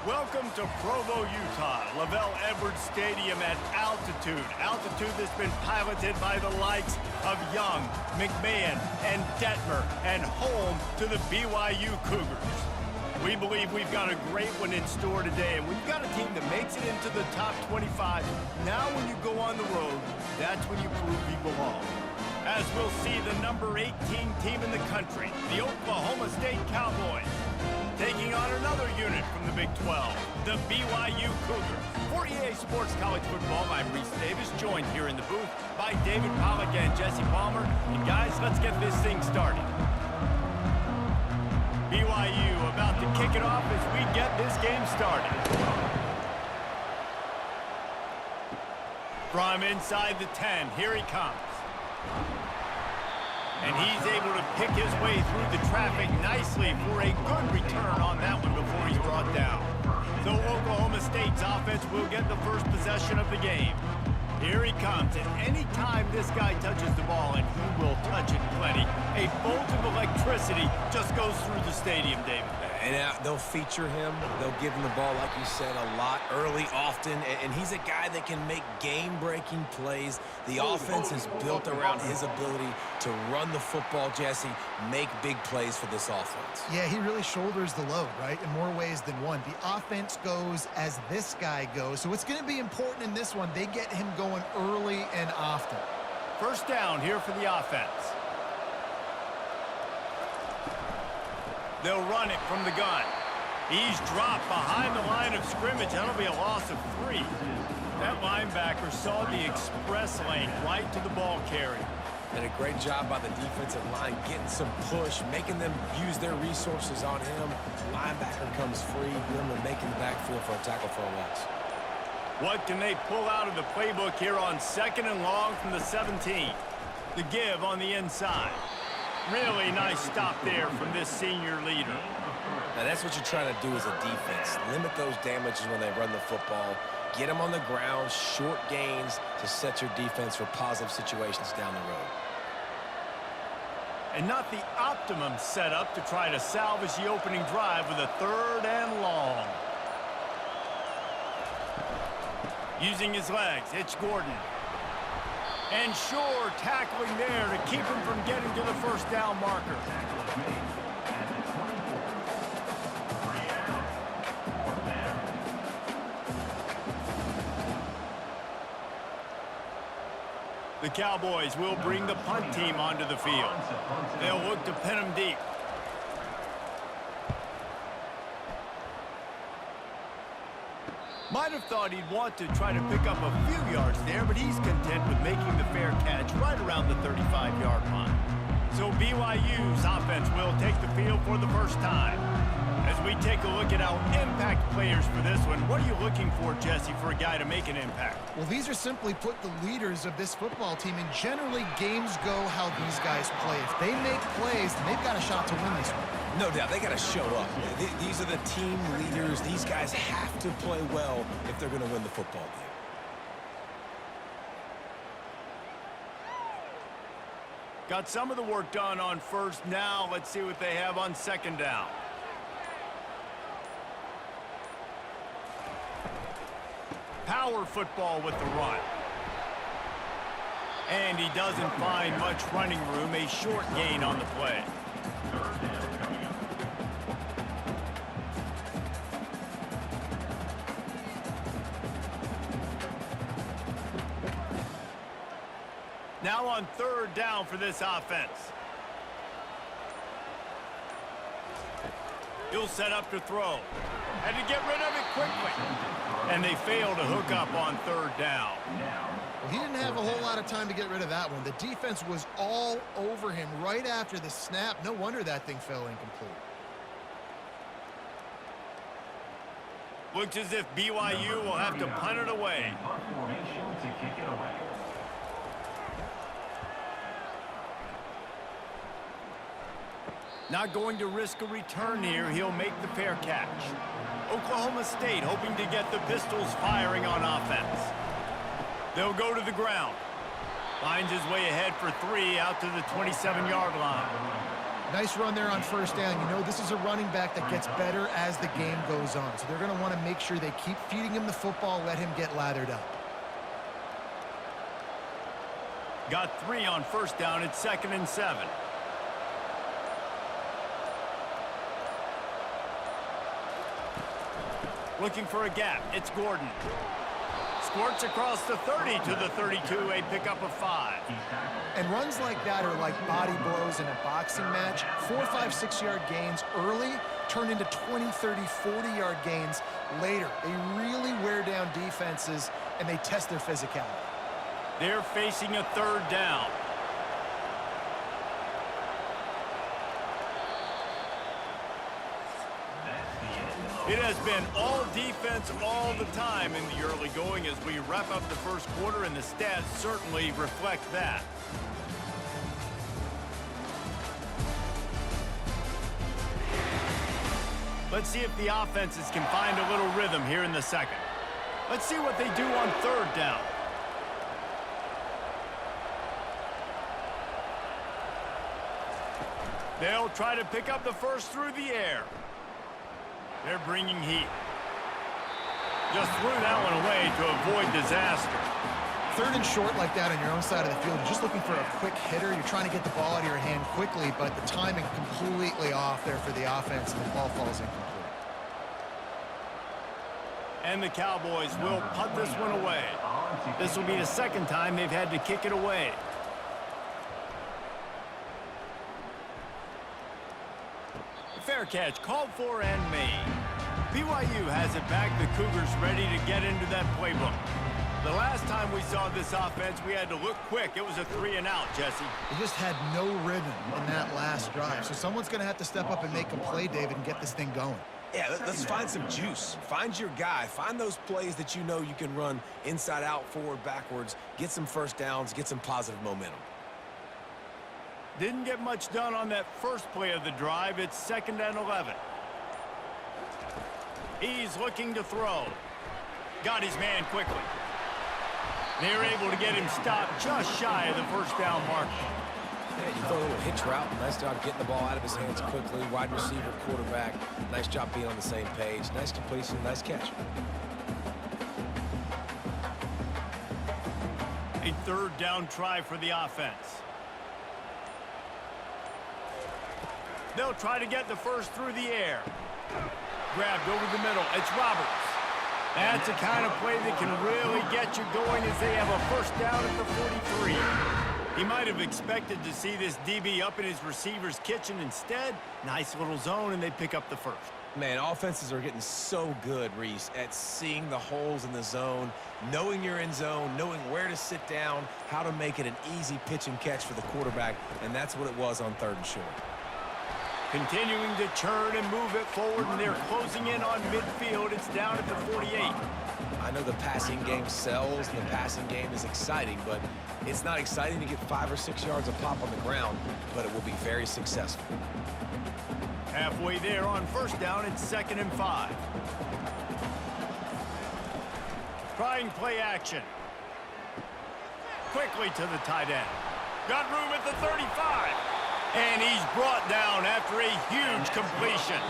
Welcome to Provo, Utah, Lavelle Edwards Stadium at altitude. Altitude that's been piloted by the likes of Young, McMahon, and Detmer, and home to the BYU Cougars. We believe we've got a great one in store today, and we've got a team that makes it into the top 25. Now when you go on the road, that's when you prove you belong. As we'll see the number 18 team in the country, the Oklahoma State Cowboys, taking on another unit from the Big 12, the BYU Cougars. For EA Sports College Football, I'm Reese Davis, joined here in the booth by David Pollack and Jesse Palmer. And guys, let's get this thing started. BYU about to kick it off as we get this game started. From inside the 10, here he comes. And he's able to pick his way through the traffic nicely for a good return on that one before he's brought down. So Oklahoma State's offense will get the first possession of the game. Here he comes, and any time this guy touches the ball, and he will touch it plenty, a bolt of electricity just goes through the stadium, David. And they'll feature him. They'll give him the ball, like you said, a lot, early, often. And he's a guy that can make game-breaking plays. The offense is built around his ability to run the football, Jesse, make big plays for this offense. Yeah, he really shoulders the load, right, in more ways than one. The offense goes as this guy goes. So it's going to be important in this one. They get him going early and often. First down here for the offense. They'll run it from the gun. He's dropped behind the line of scrimmage. That'll be a loss of 3. That linebacker saw the express lane right to the ball carrier. Did a great job by the defensive line, getting some push, making them use their resources on him. Linebacker comes free, them to make in the backfield for a tackle for a loss. What can they pull out of the playbook here on 2nd and long from the 17? The give on the inside. Really nice stop there from this senior leader. Now that's what you're trying to do as a defense. Limit those damages when they run the football. Get them on the ground, short gains to set your defense for positive situations down the road. And not the optimum setup to try to salvage the opening drive with a 3rd and long. Using his legs, it's Gordon. And sure, tackling there to keep him from getting to the first down marker. The Cowboys will bring the punt team onto the field. They'll look to pin him deep. Might have thought he'd want to try to pick up a few yards there, but he's content with making the fair catch right around the 35-yard line. So BYU's offense will take the field for the first time. As we take a look at our impact players for this one, what are you looking for, Jesse, for a guy to make an impact? Well, these are simply put the leaders of this football team, and generally games go how these guys play. If they make plays, then they've got a shot to win this one. No doubt, they got to show up. These are the team leaders. These guys have to play well if they're going to win the football game. Got some of the work done on first. Now let's see what they have on 2nd down. Power football with the run. And he doesn't find much running room. A short gain on the play. Now on 3rd down for this offense. He'll set up to throw. Had to get rid of it quickly. And they fail to hook up on 3rd down. Well, he didn't have a whole lot of time to get rid of that one. The defense was all over him right after the snap. No wonder that thing fell incomplete. Looks as if BYU will have to punt it away. Not going to risk a return here. He'll make the fair catch. Oklahoma State hoping to get the pistols firing on offense. They'll go to the ground. Finds his way ahead for 3 out to the 27-yard line. Nice run there on first down. You know this is a running back that gets better as the game goes on. So they're going to want to make sure they keep feeding him the football, let him get lathered up. Got 3 on first down. It's 2nd and 7. Looking for a gap. It's Gordon. Squirts across the 30 to the 32, a pickup of 5. And runs like that are like body blows in a boxing match. 4, 5, 6-yard gains early turn into 20, 30, 40-yard gains later. They really wear down defenses, and they test their physicality. They're facing a 3rd down. It has been all defense all the time in the early going as we wrap up the first quarter, and the stats certainly reflect that. Let's see if the offenses can find a little rhythm here in the second. Let's see what they do on 3rd down. They'll try to pick up the first through the air. They're bringing heat. Just threw that one away to avoid disaster. 3rd and short like that on your own side of the field, you're just looking for a quick hitter. You're trying to get the ball out of your hand quickly, but the timing completely off there for the offense, and the ball falls incomplete. And the Cowboys will punt this one away. This will be the 2nd time they've had to kick it away. Fair catch called for and made. BYU has it back. The Cougars ready to get into that playbook. The last time we saw this offense, we had to look quick. It was a 3-and-out, Jesse. They just had no rhythm in that last drive. So someone's going to have to step up and make a play, David, and get this thing going. Yeah, let's find some juice. Find your guy. Find those plays that you know you can run inside out, forward, backwards. Get some first downs. Get some positive momentum. Didn't get much done on that first play of the drive. It's 2nd and 11. He's looking to throw. Got his man quickly. They're able to get him stopped just shy of the first down marker. Yeah, you throw a little hitch route. Nice job getting the ball out of his hands quickly. Wide receiver, quarterback. Nice job being on the same page. Nice completion, nice catch. A 3rd down try for the offense. They'll try to get the first through the air. Grabbed over the middle. It's Roberts. That's the kind of play that can really get you going as they have a first down at the 43. He might have expected to see this DB up in his receiver's kitchen. Instead, nice little zone, and they pick up the first. Man, offenses are getting so good, Reese, at seeing the holes in the zone, knowing you're in zone, knowing where to sit down, how to make it an easy pitch and catch for the quarterback, and that's what it was on 3rd and short. Continuing to churn and move it forward, and they're closing in on midfield. It's down at the 48. I know the passing game sells, the passing game is exciting, but it's not exciting to get 5 or 6 yards a pop on the ground, but it will be very successful. Halfway there on first down, it's 2nd and 5. Trying play action. Quickly to the tight end. Got room at the 35. And he's brought down after a huge completion.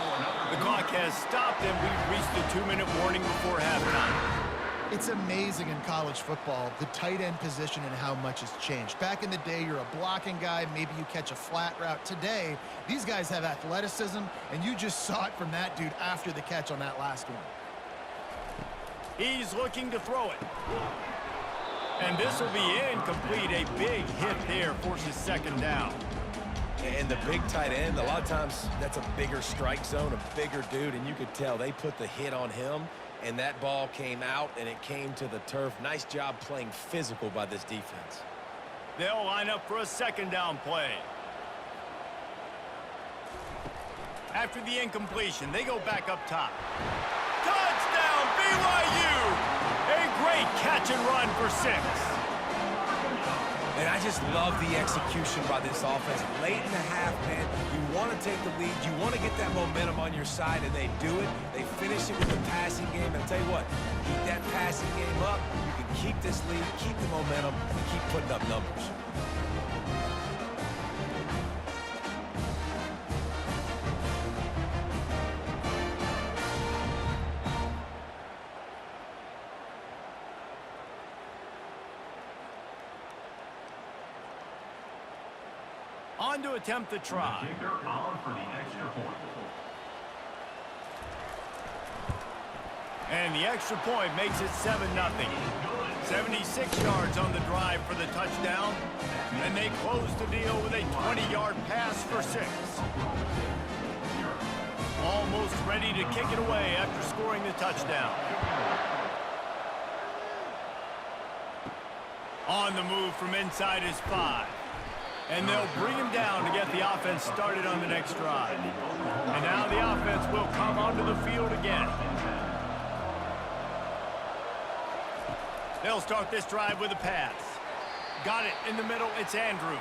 The clock has stopped, and we've reached the 2-minute warning before halftime. It's amazing in college football, the tight end position and how much has changed. Back in the day, you're a blocking guy. Maybe you catch a flat route. Today, these guys have athleticism, and you just saw it from that dude after the catch on that last one. He's looking to throw it. And this will be incomplete. A big hit there forces 2nd down. And the big tight end, a lot of times that's a bigger strike zone, a bigger dude, and you could tell they put the hit on him, and that ball came out, and it came to the turf. Nice job playing physical by this defense. They'll line up for a 2nd down play. After the incompletion, they go back up top. Touchdown, BYU! A great catch and run for 6. And I just love the execution by this offense. Late in the half, man, you want to take the lead. You want to get that momentum on your side, and they do it. They finish it with the passing game. And I'll tell you what, keep that passing game up. You can keep this lead, keep the momentum, and keep putting up numbers. On to attempt the try. And the extra point makes it 7-0. 76 yards on the drive for the touchdown. And they close the deal with a 20-yard pass for 6. Almost ready to kick it away after scoring the touchdown. On the move from inside his 5. And they'll bring him down to get the offense started on the next drive. And now the offense will come onto the field again. They'll start this drive with a pass. Got it in the middle. It's Andrews.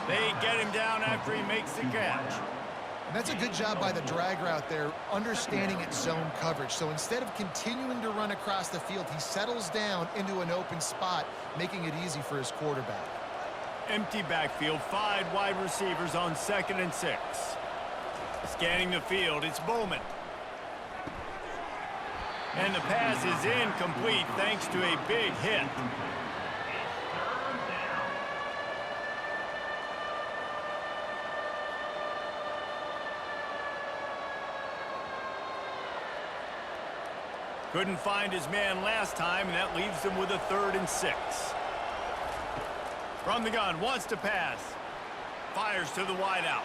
They get him down after he makes the catch. And that's a good job by the drag route there, understanding its zone coverage. So instead of continuing to run across the field, he settles down into an open spot, making it easy for his quarterback. Empty backfield, 5 wide receivers on 2nd and 6. Scanning the field, it's Bowman. And the pass is incomplete thanks to a big hit. Couldn't find his man last time, and that leaves him with a 3rd and 6. From the gun, wants to pass. Fires to the wideout.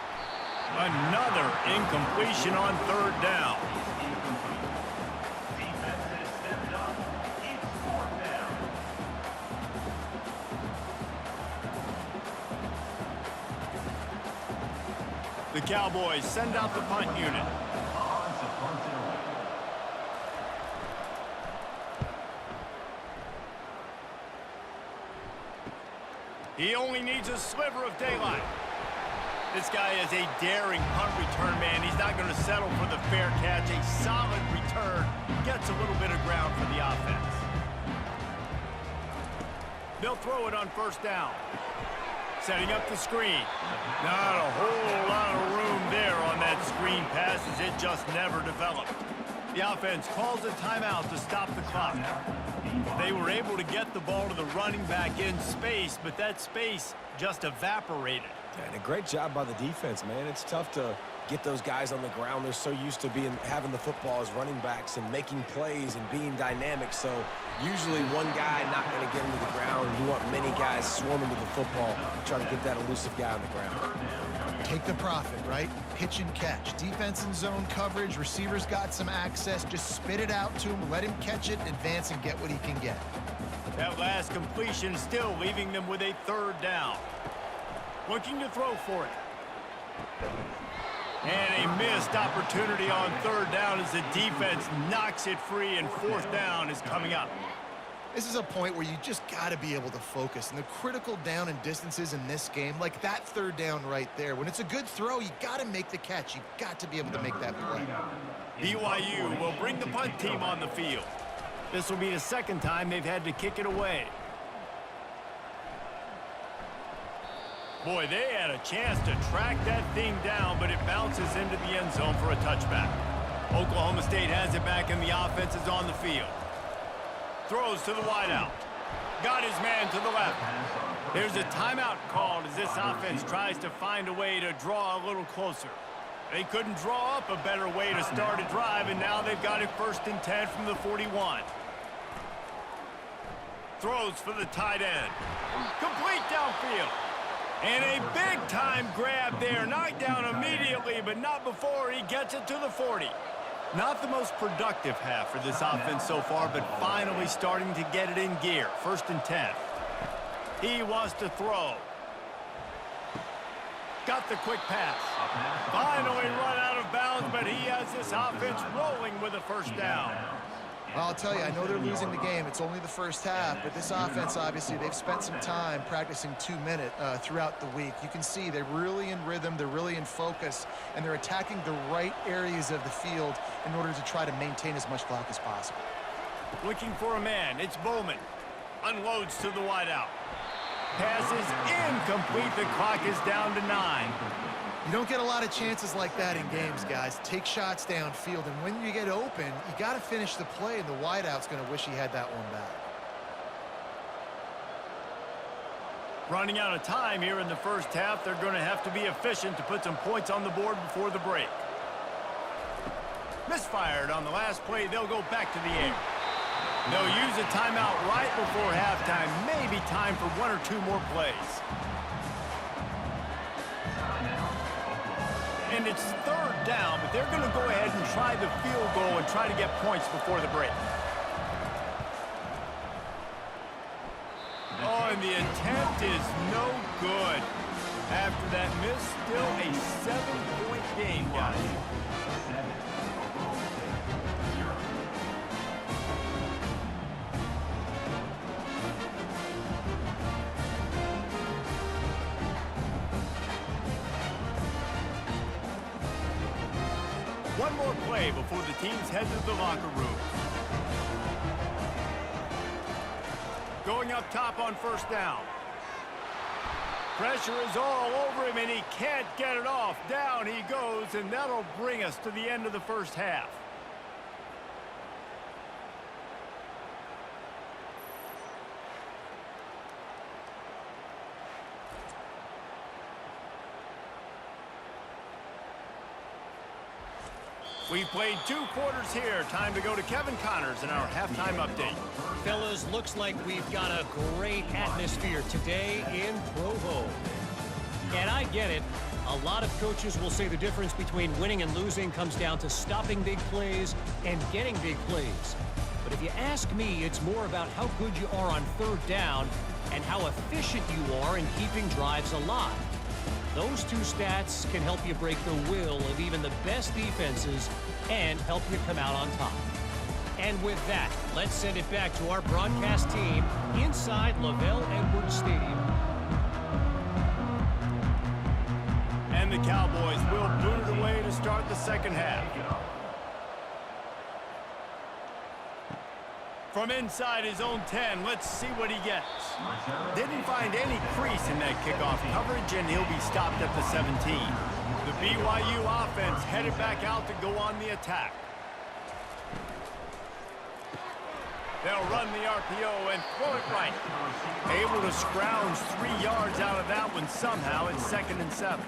Another incompletion on 3rd down. The Cowboys send out the punt unit. He only needs a sliver of daylight. This guy is a daring punt return man. He's not going to settle for the fair catch. A solid return gets a little bit of ground for the offense. They'll throw it on 1st down. Setting up the screen. Not a whole lot of room there on that screen pass as it just never developed. The offense calls a timeout to stop the clock. They were able to get the ball to the running back in space, but that space just evaporated. And a great job by the defense, man. It's tough to get those guys on the ground. They're so used to having the football as running backs and making plays and being dynamic. So usually one guy not going to get him to the ground. You want many guys swarming to the football, trying to get that elusive guy on the ground. Take the profit, right? Pitch and catch. Defense and zone coverage. Receivers got some access. Just spit it out to him. Let him catch it, advance, and get what he can get. That last completion still leaving them with a 3rd down. Looking to throw for it. And a missed opportunity on 3rd down as the defense knocks it free, and 4th down is coming up. This is a point where you just got to be able to focus. And the critical down and distances in this game, like that 3rd down right there, when it's a good throw, you got to make the catch. You got to be able to make that play. BYU will bring the punt team on the field. This will be the 2nd time they've had to kick it away. Boy, they had a chance to track that thing down, but it bounces into the end zone for a touchback. Oklahoma State has it back, and the offense is on the field. Throws to the wideout. Got his man to the left. There's a timeout called as this offense tries to find a way to draw a little closer. They couldn't draw up a better way to start a drive, and now they've got it 1st and 10 from the 41. Throws for the tight end. Complete downfield. And a big-time grab there. Knocked down immediately, but not before he gets it to the 40. Not the most productive half for this offense so far, but finally starting to get it in gear. 1st and 10. He wants to throw. Got the quick pass. Finally run out of bounds, but he has this offense rolling with a 1st down. Well, I'll tell you, I know they're losing the game. It's only the 1st half, but this offense, obviously, they've spent some time practicing 2-minute throughout the week. You can see they're really in rhythm, they're really in focus, and they're attacking the right areas of the field in order to try to maintain as much clock as possible. Looking for a man. It's Bowman. Unloads to the wideout. Pass is incomplete. The clock is down to 9. You don't get a lot of chances like that in games, guys. Take shots downfield, and when you get open, you got to finish the play, and the wideout's going to wish he had that one back. Running out of time here in the first half, they're going to have to be efficient to put some points on the board before the break. Misfired on the last play. They'll go back to the air. They'll use a timeout right before halftime. Maybe time for one or two more plays. And it's third down, but they're going to go ahead and try the field goal and try to get points before the break. Oh, and the attempt is no good. After that miss, still a 7-point game, guys. One more play before the teams head to the locker room. Going up top on first down. Pressure is all over him, and he can't get it off. Down he goes, and that'll bring us to the end of the first half. We've played 2 quarters here. Time to go to Kevin Connors in our halftime update. Fellas, looks like we've got a great atmosphere today in Provo. And I get it. A lot of coaches will say the difference between winning and losing comes down to stopping big plays and getting big plays. But if you ask me, it's more about how good you are on third down and how efficient you are in keeping drives alive. Those 2 stats can help you break the will of even the best defenses and help you come out on top. And with that, let's send it back to our broadcast team inside Lavelle Edwards Stadium. And the Cowboys will boot it away to start the second half. From inside his own 10, let's see what he gets. Didn't find any crease in that kickoff coverage, and he'll be stopped at the 17. The BYU offense headed back out to go on the attack. They'll run the RPO and throw it right. Able to scrounge 3 yards out of that one somehow. It's 2nd and 7.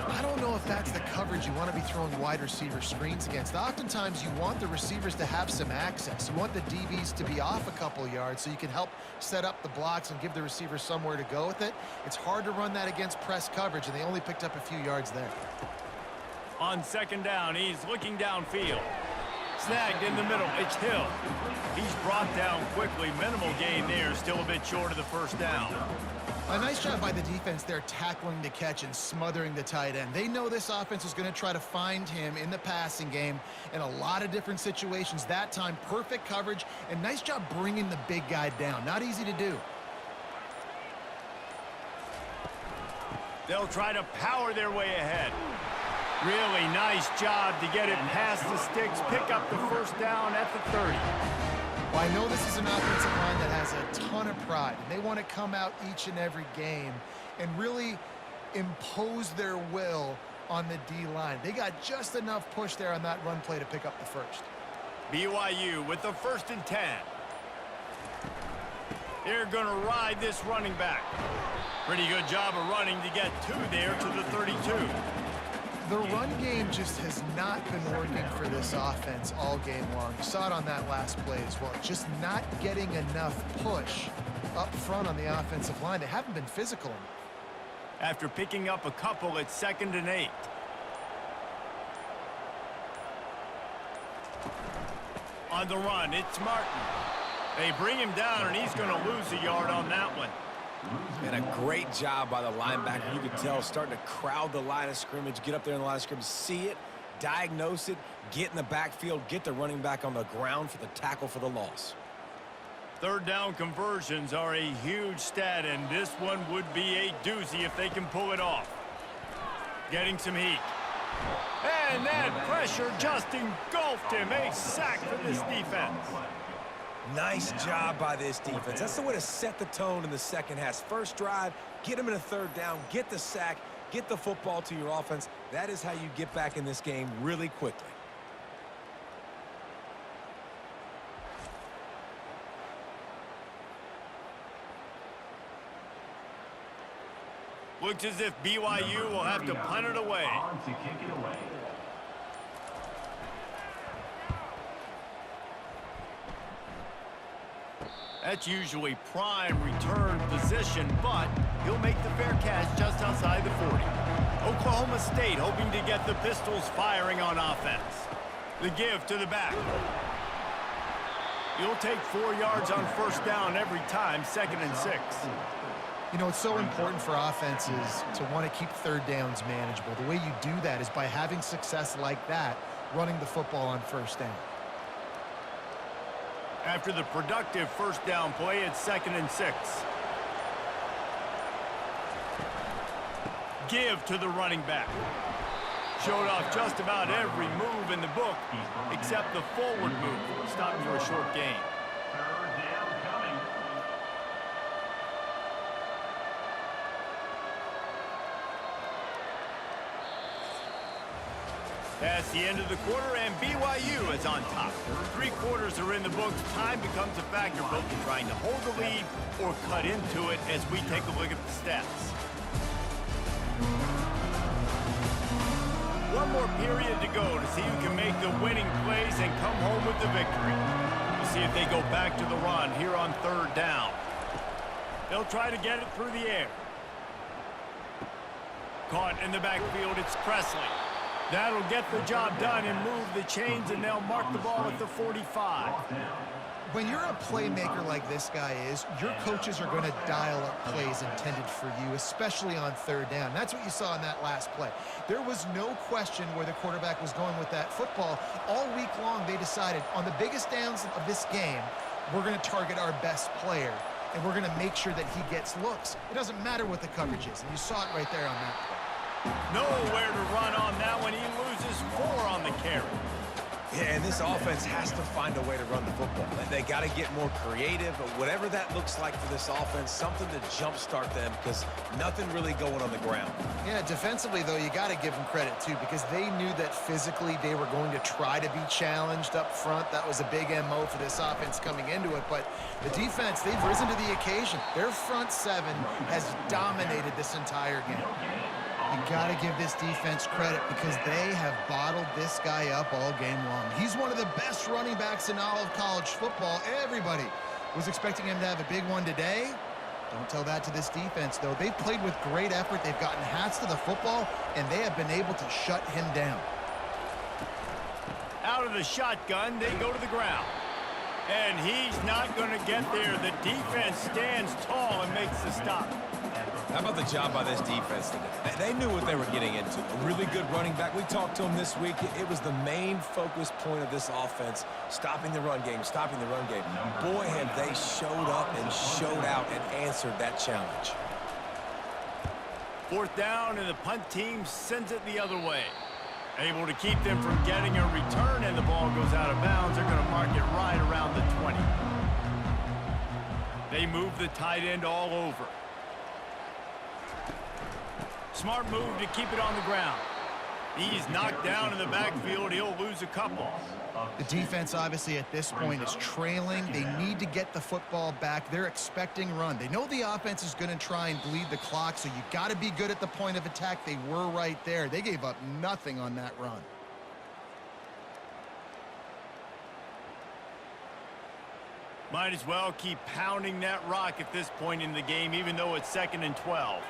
I don't know if that's the coverage you want to be throwing wide receiver screens against. Oftentimes, you want the receivers to have some access. You want the DBs to be off a couple yards so you can help set up the blocks and give the receivers somewhere to go with it. It's hard to run that against press coverage, and they only picked up a few yards there. On 2nd down, he's looking downfield. Snagged in the middle. It's Hill. He's brought down quickly. Minimal gain there. Still a bit short of the first down. A nice job by the defense there tackling the catch and smothering the tight end. They know this offense is going to try to find him in the passing game in a lot of different situations. That time, perfect coverage, and nice job bringing the big guy down. Not easy to do. They'll try to power their way ahead. Really nice job to get it past the sticks, pick up the first down at the 30. Well, I know this is an offensive line that has a ton of pride. They want to come out each and every game and really impose their will on the D-line. They got just enough push there on that run play to pick up the first. BYU with the 1st and 10. They're going to ride this running back. Pretty good job of running to get 2 there to the 32. The run game just has not been working for this offense all game long. You saw it on that last play as well. Just not getting enough push up front on the offensive line. They haven't been physical enough. After picking up a couple, it's 2nd and 8. On the run, it's Martin. They bring him down, and he's going to lose a yard on that one. And a great job by the linebacker. You can tell starting to crowd the line of scrimmage, get up there in the line of scrimmage, see it, diagnose it, get in the backfield, get the running back on the ground for the tackle for the loss. 3rd down conversions are a huge stat, and this one would be a doozy if they can pull it off. Getting some heat. And that pressure just engulfed him. A sack for this defense. Nice job by this defense. That's the way to set the tone in the second half. First drive, get them in a 3rd down, get the sack, get the football to your offense. That is how you get back in this game really quickly. Looks as if BYU will have to punt it away. That's usually prime return position, but he'll make the fair catch just outside the 40. Oklahoma State hoping to get the Pistols firing on offense. The give to the back. He'll take 4 yards on first down every time, 2nd and 6. You know, it's so important for offenses to want to keep third downs manageable. The way you do that is by having success like that, running the football on first down. After the productive first down play, it's 2nd and 6. Give to the running back. Showed off just about every move in the book, except the forward move, stopping for a short gain. That's the end of the quarter, and BYU is on top. 3 quarters are in the books. Time becomes a factor, both in trying to hold the lead or cut into it as we take a look at the stats. One more period to go to see who can make the winning plays and come home with the victory. We'll see if they go back to the run here on 3rd down. They'll try to get it through the air. Caught in the backfield, it's Presley. That'll get the job done and move the chains, and they'll mark the ball at the 45. When you're a playmaker like this guy is, your coaches are going to dial up plays intended for you, especially on 3rd down. That's what you saw in that last play. There was no question where the quarterback was going with that football. All week long, they decided on the biggest downs of this game, we're going to target our best player, and we're going to make sure that he gets looks. It doesn't matter what the coverage is, and you saw it right there on that play. Nowhere to run on that one. He loses 4 on the carry. Yeah, and this offense has to find a way to run the football. They got to get more creative, but whatever that looks like for this offense, something to jumpstart them because nothing really going on the ground. Yeah, defensively, though, you got to give them credit, too, because they knew that physically they were going to try to be challenged up front. That was a big MO for this offense coming into it, but the defense, they've risen to the occasion. Their front 7 has dominated this entire game. You got to give this defense credit because they have bottled this guy up all game long. He's one of the best running backs in all of college football. Everybody was expecting him to have a big one today. Don't tell that to this defense, though. They've played with great effort. They've gotten hats to the football, and they have been able to shut him down. Out of the shotgun, they go to the ground. And he's not going to get there. The defense stands tall and makes the stop. How about the job by this defense today? They knew what they were getting into. A really good running back. We talked to him this week. It was the main focus point of this offense, stopping the run game, stopping the run game. Boy, have they showed up and showed out and answered that challenge. 4th down, and the punt team sends it the other way. Able to keep them from getting a return, and the ball goes out of bounds. They're going to mark it right around the 20. They move the tight end all over. Smart move to keep it on the ground. He's knocked down in the backfield. He'll lose a couple. The defense, obviously, at this point is trailing. They need to get the football back. They're expecting run. They know the offense is going to try and bleed the clock, so you got to be good at the point of attack. They were right there. They gave up nothing on that run. Might as well keep pounding that rock at this point in the game, even though it's 2nd and 12.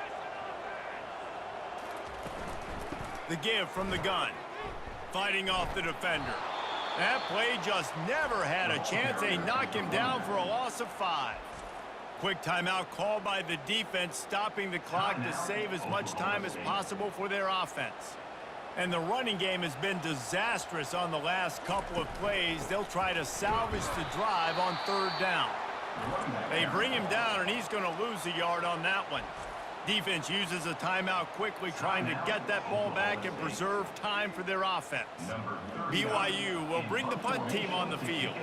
The give from the gun. Fighting off the defender. That play just never had a chance. They knock him down for a loss of 5. Quick timeout called by the defense, stopping the clock to save as much time as possible for their offense. And the running game has been disastrous on the last couple of plays. They'll try to salvage the drive on 3rd down. They bring him down, and he's going to lose a yard on that one. Defense uses a timeout quickly, trying to get that ball back and preserve time for their offense. BYU will bring the punt team on the field.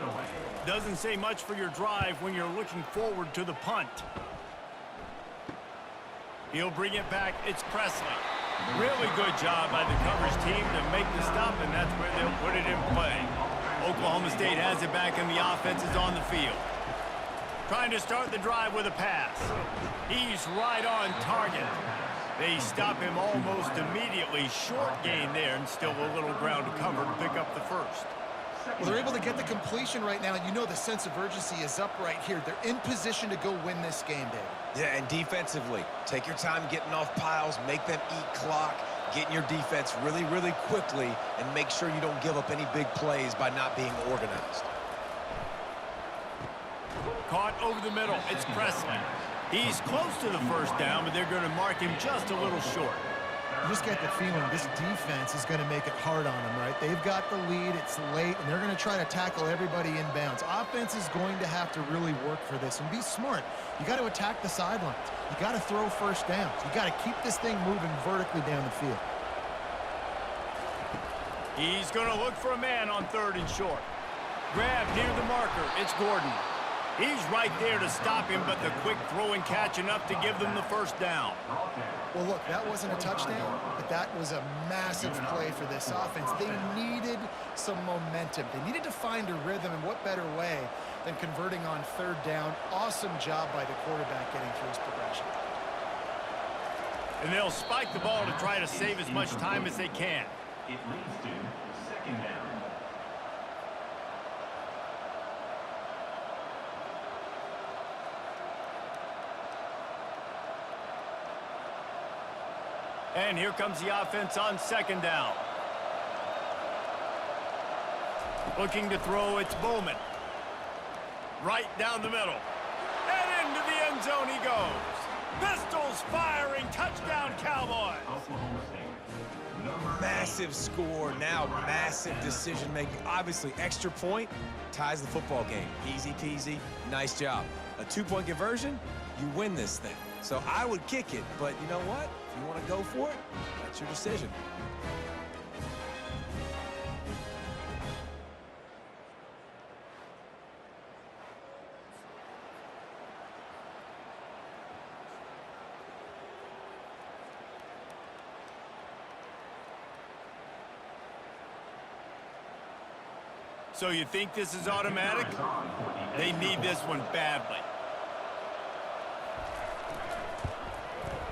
Doesn't say much for your drive when you're looking forward to the punt. He'll bring it back. It's Presley. Really good job by the coverage team to make the stop, and that's where they'll put it in play. Oklahoma State has it back, and the offense is on the field. Trying to start the drive with a pass. He's right on target. They stop him almost immediately. Short gain there and still a little ground to cover to pick up the first. Well, they're able to get the completion right now, and you know the sense of urgency is up right here. They're in position to go win this game, David. Yeah, and defensively, take your time getting off piles, make them eat clock, get in your defense really, really quickly, and make sure you don't give up any big plays by not being organized. Caught over the middle. It's Presley. He's close to the first down, but they're going to mark him just a little short. You just get the feeling this defense is going to make it hard on them, right? They've got the lead, it's late, and they're going to try to tackle everybody inbounds. Offense is going to have to really work for this and be smart. You got to attack the sidelines. You got to throw first downs. You got to keep this thing moving vertically down the field. He's going to look for a man on 3rd and short. Grab near the marker. It's Gordon. He's right there to stop him, but the quick throw and catch enough to give them the first down. Well, look, that wasn't a touchdown, but that was a massive play for this offense. They needed some momentum. They needed to find a rhythm, and what better way than converting on 3rd down. Awesome job by the quarterback getting through his progression. And they'll spike the ball to try to save as much time as they can. It leads to 2nd down. And here comes the offense on 2nd down. Looking to throw, it's Bowman. Right down the middle. And into the end zone he goes. Pistols firing, touchdown Cowboys. Massive score, now massive decision-making. Obviously, extra point ties the football game. Easy peasy, nice job. A 2-point conversion, you win this thing. So I would kick it, but you know what? If you want to go for it, that's your decision. So you think this is automatic? They need this one badly.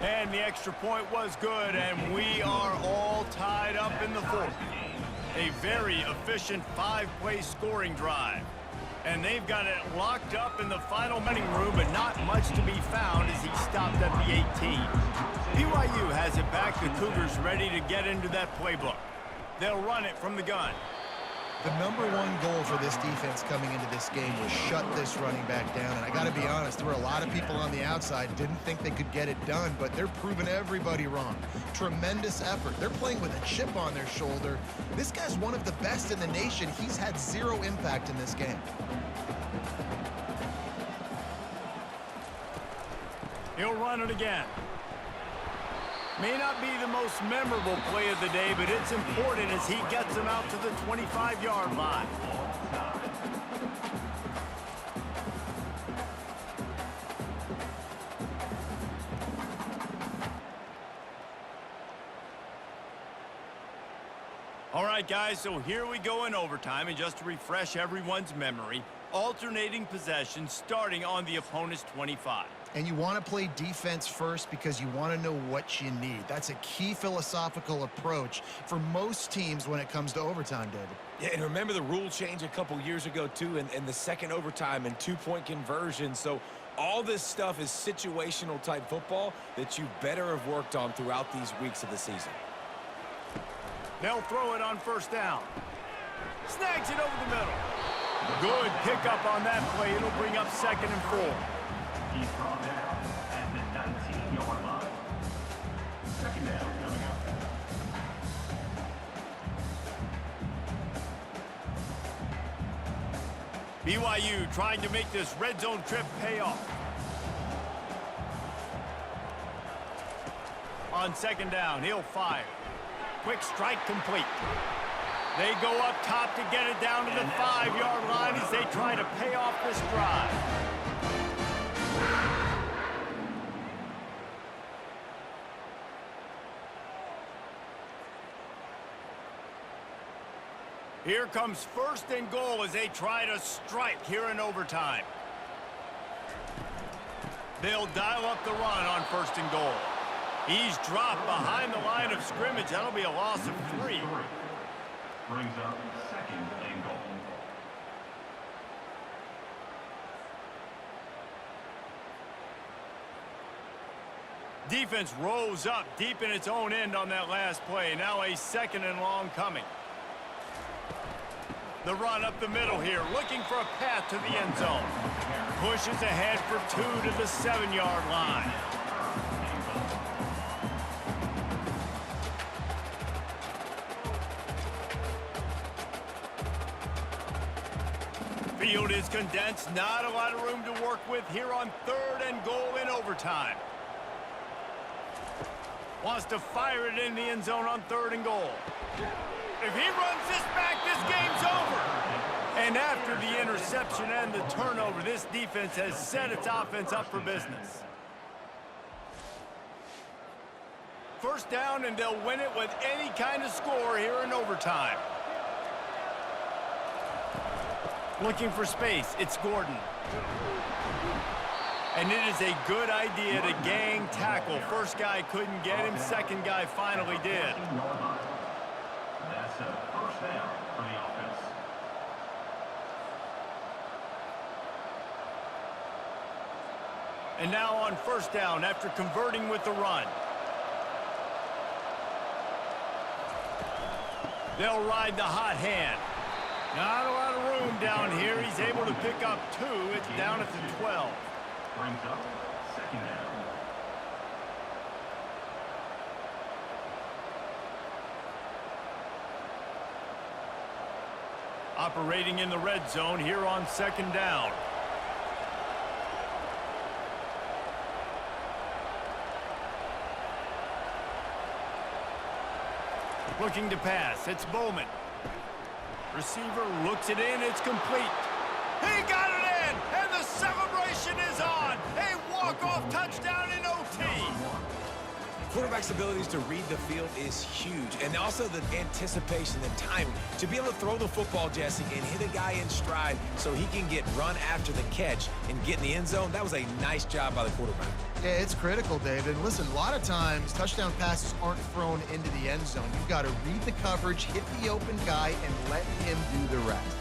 And the extra point was good, and we are all tied up in the 4th. A very efficient 5-play scoring drive. And they've got it locked up in the final running room, but not much to be found as he stopped at the 18. BYU has it back. The Cougars ready to get into that playbook. They'll run it from the gun. The #1 goal for this defense coming into this game was shut this running back down. And I got to be honest, there were a lot of people on the outside didn't think they could get it done, but they're proving everybody wrong. Tremendous effort. They're playing with a chip on their shoulder. This guy's one of the best in the nation. He's had 0 impact in this game. He'll run it again. May not be the most memorable play of the day, but it's important as he gets him out to the 25-yard line. All right, guys, so here we go in overtime, and just to refresh everyone's memory, alternating possession starting on the opponent's 25. And you want to play defense first because you want to know what you need. That's a key philosophical approach for most teams when it comes to overtime, David. Yeah, and remember the rule change a couple years ago, too, in the second overtime and 2-point conversion. So all this stuff is situational type football that you better have worked on throughout these weeks of the season. They'll throw it on 1st down. Snags it over the middle. Good pickup on that play. It'll bring up 2nd and 4. He's brought down at the 19-yard line. 2nd down coming up. BYU trying to make this red zone trip pay off. On 2nd down, he'll fire. Quick strike complete. They go up top to get it down to the 5-yard line as they try to pay off this drive. Here comes 1st and goal as they try to strike here in overtime. They'll dial up the run on 1st and goal. He's dropped behind the line of scrimmage. That'll be a loss of 3. Brings up 2nd and goal. Defense rose up deep in its own end on that last play. Now a 2nd and long coming. The run up the middle here, looking for a path to the end zone. Pushes ahead for 2 to the 7-yard line. Field is condensed, not a lot of room to work with here on 3rd and goal in overtime. Wants to fire it in the end zone on 3rd and goal. If he runs this back, this game's over. And after the interception and the turnover, this defense has set its offense up for business. 1st down, and they'll win it with any kind of score here in overtime. Looking for space, it's Gordon. And it is a good idea to gang tackle. First guy couldn't get him, second guy finally did. That's a 1st down for the offense. And now on 1st down after converting with the run. They'll ride the hot hand. Not a lot of room down here. He's able to pick up 2. It's down at the 12. Brings up 2nd down. Operating in the red zone here on 2nd down. Looking to pass. It's Bowman. Receiver looks it in. It's complete. He got it in, and the celebration is on. A walk-off touchdown in OT. Quarterback's abilities to read the field is huge, and also the anticipation, the timing. To be able to throw the football, Jesse, and hit a guy in stride so he can get run after the catch and get in the end zone, that was a nice job by the quarterback. Yeah, it's critical, David. And listen, a lot of times touchdown passes aren't thrown into the end zone. You've got to read the coverage, hit the open guy, and let him do the rest.